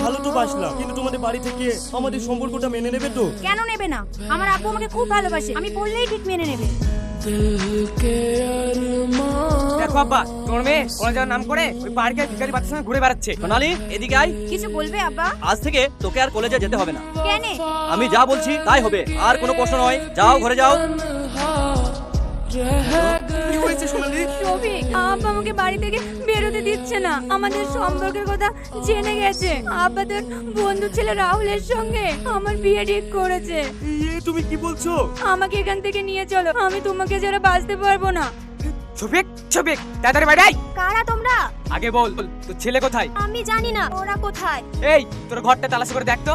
ভালো তো বাসলাম, কিন্তু তোমাদের বাড়ি থেকে আমাদের সম্পর্কটা মেনে নেবে তো? কেন নেবে না? আমার আব্বু আমাকে খুব ভালোবাসে, আমি বললেই ঠিক মেনে নেবে। দেখো আব্বা, তোমার মেয়ে কলেজের নাম করে ওই পার্কে ভিখারি বাচ্চার সঙ্গে ঘুরে বেড়াচ্ছে। সোনালি, এদিকে আয়। কিছু বলবে আব্বা? আজ থেকে তোকে আর কলেজে যেতে হবে না। কেন? আমি যা বলছি তাই হবে, আর কোনো প্রশ্ন নয়। যাও, ঘরে যাও। কি হয়েছে সোনালি? শফিক, আব্বা আমাকে বাড়ি থেকে বেরোতে দিচ্ছে না। আমাদের সম্পর্কের কথা জেনে গেছে। আব্বা তোর বন্ধু ছেলে রাহুলের সঙ্গে আমার বিয়ে ঠিক করেছে। তুমি কি বলছো? আমাকে এখান থেকে নিয়ে চলো, আমি তোমাকে ছাড়া বাঁচতে পারবো না। শফিক, শফিক, তাড়াতাড়ি বাইরে আয়। কারা তোমরা? আগে বল, তোর ছেলে কোথায়? আমি জানি না ওরা কোথায়। এই, তোর ঘরটা তালাশি করে দেখ তো।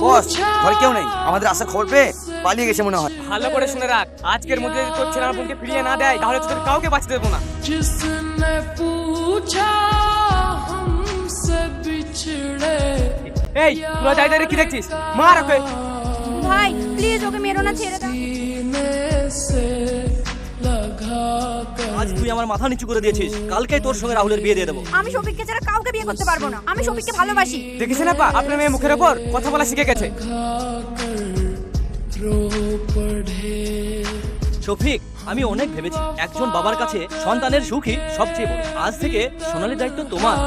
বস, ঘরে কেউ নেই। আমাদের আসার খবর পেয়ে পালিয়ে গেছে মনে হয়। ভালো করে শুনে রাখ, আজকের মধ্যে যদি তোর ছেলে আমার বোনকে ফিরিয়ে না দেয় তাহলে তোদের কাউকে বাঁচতে দেবো না। এই, তোরা দাঁড়িয়ে কি দেখছিস? মার ওকে। ভাই প্লিজ ওকে মেরো না, ছেড়ে দাও। আজ তুই আমার মাথা নিচু করে দিয়েছিস, কালকেই তোর সঙ্গে রাহুলের বিয়ে দিয়ে দেবো। আমি শফিককে ছাড়া কাউকে বিয়ে করতে পারবো না। আমি শফিককে ভালোবাসি। দেখেছেন আপা, আপনার মেয়ে মুখের ওপর কথা বলা শিখে গেছে। শফিক, আমি অনেক ভেবেছি, একজন বাবার কাছে সন্তানের সুখই সবচেয়ে বড়। আজ থেকে সোনালির দায়িত্ব তোমার।